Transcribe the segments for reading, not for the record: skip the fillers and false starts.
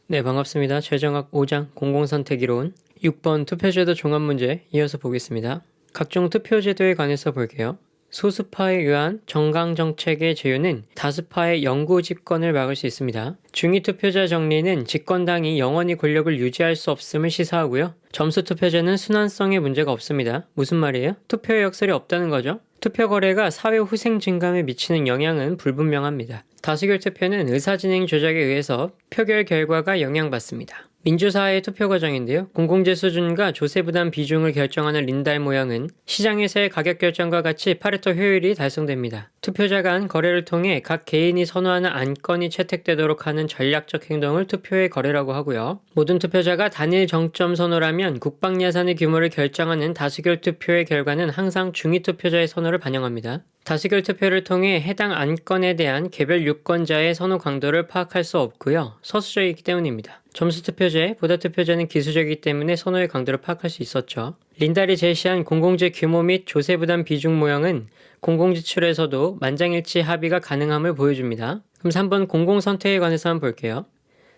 네, 반갑습니다. 최정학 5장 공공선택이론 6번 투표제도 종합문제 이어서 보겠습니다. 각종 투표제도에 관해서 볼게요. 소수파에 의한 정강정책의 제휴는 다수파의 영구 집권을 막을 수 있습니다. 중위투표자 정리는 집권당이 영원히 권력을 유지할 수 없음을 시사하고요. 점수투표제는 순환성에 문제가 없습니다. 무슨 말이에요? 투표의 역설이 없다는 거죠. 투표 거래가 사회 후생 증감에 미치는 영향은 불분명합니다. 다수결 투표는 의사진행 조작에 의해서 표결 결과가 영향받습니다. 민주사회의 투표 과정인데요. 공공재 수준과 조세 부담 비중을 결정하는 린달 모형은 시장에서의 가격 결정과 같이 파레토 효율이 달성됩니다. 투표자 간 거래를 통해 각 개인이 선호하는 안건이 채택되도록 하는 전략적 행동을 투표의 거래라고 하고요. 모든 투표자가 단일 정점 선호라면 국방 예산의 규모를 결정하는 다수결 투표의 결과는 항상 중위 투표자의 선호를 반영합니다. 다수결 투표를 통해 해당 안건에 대한 개별 유권자의 선호 강도를 파악할 수 없고요. 서술적이기 때문입니다. 점수투표제, 보다투표제는 기수적이기 때문에 선호의 강도를 파악할 수 있었죠. 린달이 제시한 공공재 규모 및 조세부담 비중 모형은 공공지출에서도 만장일치 합의가 가능함을 보여줍니다. 그럼 3번 공공선택에 관해서 한번 볼게요.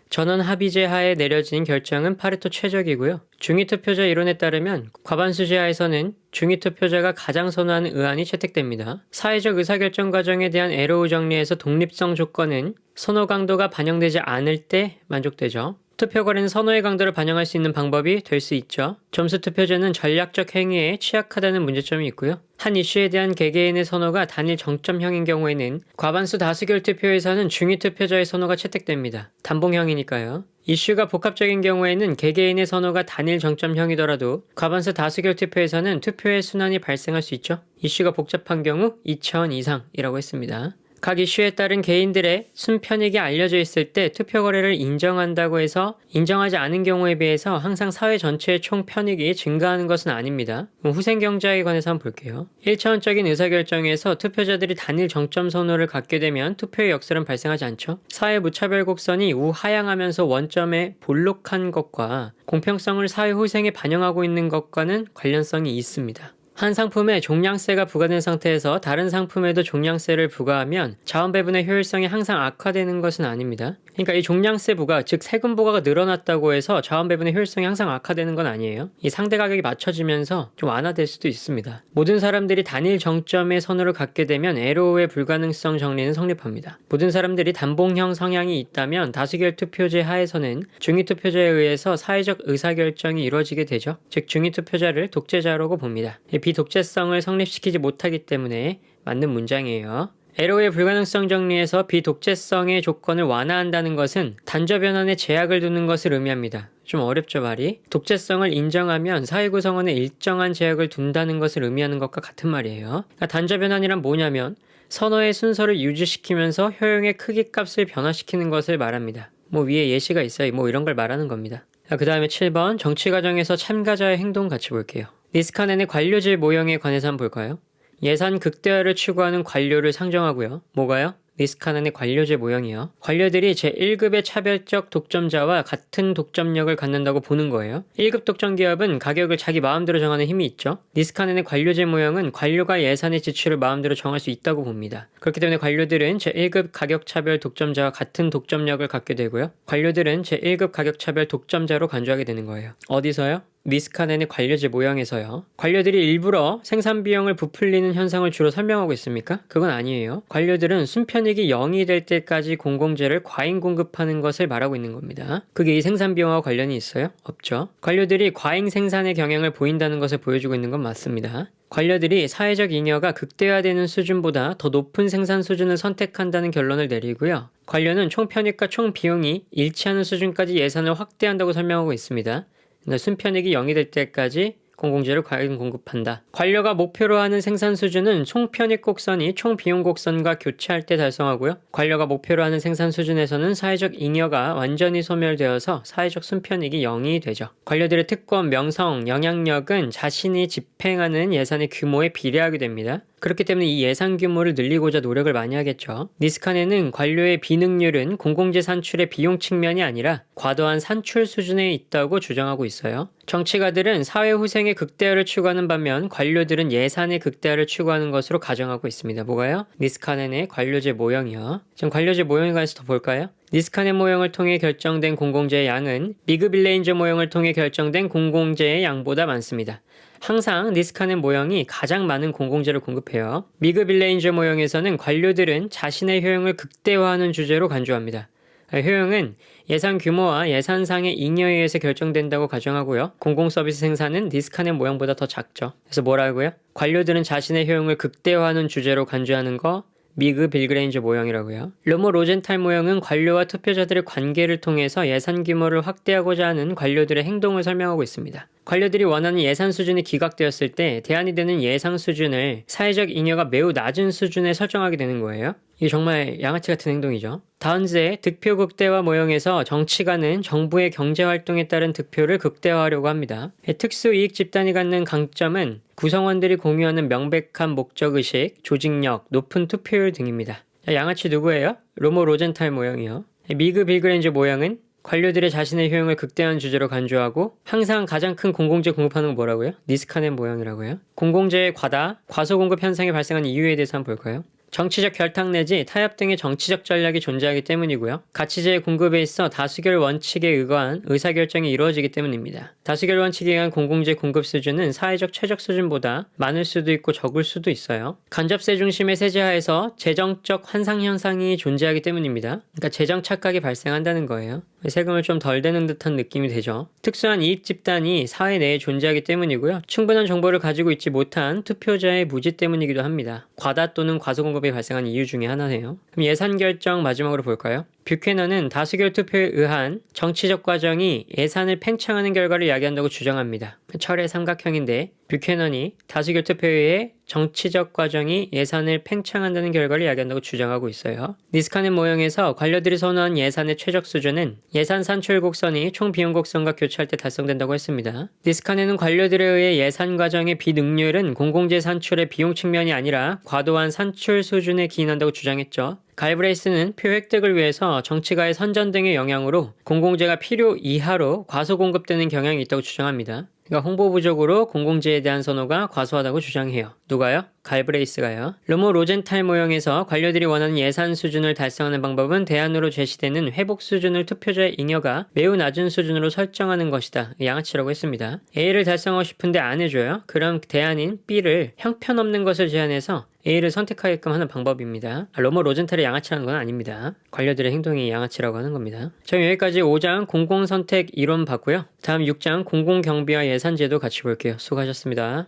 전원 합의제 하에 내려진 결정은 파레토 최적이고요. 중위투표자 이론에 따르면 과반수제 하에서는 중위투표자가 가장 선호하는 의안이 채택됩니다. 사회적 의사결정 과정에 대한 에로우 정리에서 독립성 조건은 선호 강도가 반영되지 않을 때 만족되죠. 투표 거래는 선호의 강도를 반영할 수 있는 방법이 될 수 있죠. 점수투표제는 전략적 행위에 취약하다는 문제점이 있고요. 한 이슈에 대한 개개인의 선호가 단일 정점형인 경우에는 과반수 다수결 투표에서는 중위 투표자의 선호가 채택됩니다. 단봉형이니까요. 이슈가 복합적인 경우에는 개개인의 선호가 단일 정점형이더라도 과반수 다수결 투표에서는 투표의 순환이 발생할 수 있죠. 이슈가 복잡한 경우 2차원 이상이라고 했습니다. 각 이슈에 따른 개인들의 순편익이 알려져 있을 때 투표 거래를 인정한다고 해서 인정하지 않은 경우에 비해서 항상 사회 전체의 총 편익이 증가하는 것은 아닙니다. 후생 경제학에 관해서 한번 볼게요. 1차원적인 의사결정에서 투표자들이 단일 정점 선호를 갖게 되면 투표의 역설은 발생하지 않죠. 사회 무차별 곡선이 우하향하면서 원점에 볼록한 것과 공평성을 사회 후생에 반영하고 있는 것과는 관련성이 있습니다. 한 상품에 종량세가 부과된 상태에서 다른 상품에도 종량세를 부과하면 자원 배분의 효율성이 항상 악화되는 것은 아닙니다. 그러니까 이 종량세 부과, 즉 세금 부과가 늘어났다고 해서 자원 배분의 효율성이 항상 악화되는 건 아니에요. 이 상대 가격이 맞춰지면서 좀 완화될 수도 있습니다. 모든 사람들이 단일 정점의 선호를 갖게 되면 에로우의 불가능성 정리는 성립합니다. 모든 사람들이 단봉형 성향이 있다면 다수결 투표제 하에서는 중위 투표제에 의해서 사회적 의사결정이 이루어지게 되죠. 즉 중위 투표자를 독재자라고 봅니다. 비독재성을 성립시키지 못하기 때문에 맞는 문장이에요. 에로의 불가능성 정리에서 비독재성의 조건을 완화한다는 것은 단저 변환에 제약을 두는 것을 의미합니다. 좀 어렵죠, 말이? 독재성을 인정하면 사회 구성원에 일정한 제약을 둔다는 것을 의미하는 것과 같은 말이에요. 그러니까 단저 변환이란 뭐냐면 선호의 순서를 유지시키면서 효용의 크기값을 변화시키는 것을 말합니다. 위에 예시가 있어요. 이런 걸 말하는 겁니다. 그 다음에 7번 정치 과정에서 참가자의 행동 같이 볼게요. 니스카넨의 관료질 모형에 관해서 한번 볼까요? 예산 극대화를 추구하는 관료를 상정하고요. 뭐가요? 니스카넨의 관료제 모형이요. 관료들이 제1급의 차별적 독점자와 같은 독점력을 갖는다고 보는 거예요. 1급 독점 기업은 가격을 자기 마음대로 정하는 힘이 있죠. 니스카넨의 관료제 모형은 관료가 예산의 지출을 마음대로 정할 수 있다고 봅니다. 그렇기 때문에 관료들은 제1급 가격차별 독점자와 같은 독점력을 갖게 되고요. 관료들은 제1급 가격차별 독점자로 간주하게 되는 거예요. 어디서요? 니스카넨의 관료제 모형에서요. 관료들이 일부러 생산 비용을 부풀리는 현상을 주로 설명하고 있습니까? 그건 아니에요. 관료들은 순편익이 0이 될 때까지 공공재를 과잉 공급하는 것을 말하고 있는 겁니다. 그게 이 생산 비용과 관련이 있어요? 없죠. 관료들이 과잉 생산의 경향을 보인다는 것을 보여주고 있는 건 맞습니다. 관료들이 사회적 잉여가 극대화되는 수준보다 더 높은 생산 수준을 선택한다는 결론을 내리고요. 관료는 총 편익과 총 비용이 일치하는 수준까지 예산을 확대한다고 설명하고 있습니다. 순편익이 0이 될 때까지 공공재를 과잉 공급한다. 관료가 목표로 하는 생산 수준은 총 편익 곡선이 총 비용 곡선과 교차할 때 달성하고요. 관료가 목표로 하는 생산 수준에서는 사회적 잉여가 완전히 소멸되어서 사회적 순편익이 0이 되죠. 관료들의 특권, 명성, 영향력은 자신이 집행하는 예산의 규모에 비례하게 됩니다. 그렇기 때문에 이 예산 규모를 늘리고자 노력을 많이 하겠죠. 니스카넨은 관료의 비능률은 공공재 산출의 비용 측면이 아니라 과도한 산출 수준에 있다고 주장하고 있어요. 정치가들은 사회 후생의 극대화를 추구하는 반면 관료들은 예산의 극대화를 추구하는 것으로 가정하고 있습니다. 뭐가요? 니스카넨의 관료제 모형이요. 지금 관료제 모형에 관해서 더 볼까요? 니스카넷 모형을 통해 결정된 공공재의 양은 미그빌레인저 모형을 통해 결정된 공공재의 양보다 많습니다. 항상 니스카넷 모형이 가장 많은 공공재를 공급해요. 미그빌레인저 모형에서는 관료들은 자신의 효용을 극대화하는 주제로 간주합니다. 효용은 예산 규모와 예산상의 잉여에 의해서 결정된다고 가정하고요. 공공서비스 생산은 니스카넷 모형보다 더 작죠. 그래서 뭐라고요? 관료들은 자신의 효용을 극대화하는 주제로 간주하는 거 미그 빌그레인저 모형이라고요. 르모 로젠탈 모형은 관료와 투표자들의 관계를 통해서 예산 규모를 확대하고자 하는 관료들의 행동을 설명하고 있습니다. 관료들이 원하는 예산 수준이 기각되었을 때 대안이 되는 예상 수준을 사회적 잉여가 매우 낮은 수준에 설정하게 되는 거예요. 이게 정말 양아치 같은 행동이죠. 다은즈의 득표 극대화 모형에서 정치가는 정부의 경제활동에 따른 득표를 극대화하려고 합니다. 특수이익 집단이 갖는 강점은 구성원들이 공유하는 명백한 목적의식, 조직력, 높은 투표율 등입니다. 양아치 누구예요? 르모 로젠탈 모형이요. 미그 빌그레인저 모형은 관료들의 자신의 효용을 극대화한 주제로 간주하고 항상 가장 큰 공공재 공급하는 건 뭐라고요? 니스카넷 모형이라고요. 공공재의 과소 공급 현상이 발생한 이유에 대해서 한번 볼까요? 정치적 결탁 내지 타협 등의 정치적 전략이 존재하기 때문이고요. 가치재의 공급에 있어 다수결 원칙에 의거한 의사결정이 이루어지기 때문입니다. 다수결 원칙에 의한 공공재 공급 수준은 사회적 최적 수준보다 많을 수도 있고 적을 수도 있어요. 간접세 중심의 세제하에서 재정적 환상 현상이 존재하기 때문입니다. 그러니까 재정 착각이 발생한다는 거예요. 세금을 좀 덜 내는 듯한 느낌이 되죠. 특수한 이익 집단이 사회 내에 존재하기 때문이고요. 충분한 정보를 가지고 있지 못한 투표자의 무지 때문이기도 합니다. 과다 또는 과소 공급이 발생한 이유 중에 하나네요. 그럼 예산 결정 마지막으로 볼까요? 뷰캐넌은 다수결 투표에 의한 정치적 과정이 예산을 팽창하는 결과를 야기한다고 주장합니다. 철의 삼각형인데 뷰캐넌이 다수결 투표에 의해 정치적 과정이 예산을 팽창한다는 결과를 야기한다고 주장하고 있어요. 니스카넷 모형에서 관료들이 선호한 예산의 최적 수준은 예산 산출 곡선이 총 비용 곡선과 교차할 때 달성된다고 했습니다. 니스카넷은 관료들에 의해 예산 과정의 비능률은 공공재 산출의 비용 측면이 아니라 과도한 산출 수준에 기인한다고 주장했죠. 갈브레이스는 표 획득을 위해서 정치가의 선전 등의 영향으로 공공재가 필요 이하로 과소 공급되는 경향이 있다고 주장합니다. 그러니까 홍보 부족으로 공공재에 대한 선호가 과소하다고 주장해요. 누가요? 갈브레이스가요. 르모 로젠탈 모형에서 관료들이 원하는 예산 수준을 달성하는 방법은 대안으로 제시되는 회복 수준을 투표자의 잉여가 매우 낮은 수준으로 설정하는 것이다. 양아치라고 했습니다. A를 달성하고 싶은데 안 해줘요. 그럼 대안인 B를 형편없는 것을 제안해서 A를 선택하게끔 하는 방법입니다. 르모 로젠탈의 양아치라는 건 아닙니다. 관료들의 행동이 양아치라고 하는 겁니다. 저희 여기까지 5장 공공선택 이론 봤고요. 다음 6장 공공경비와 예산제도 같이 볼게요. 수고하셨습니다.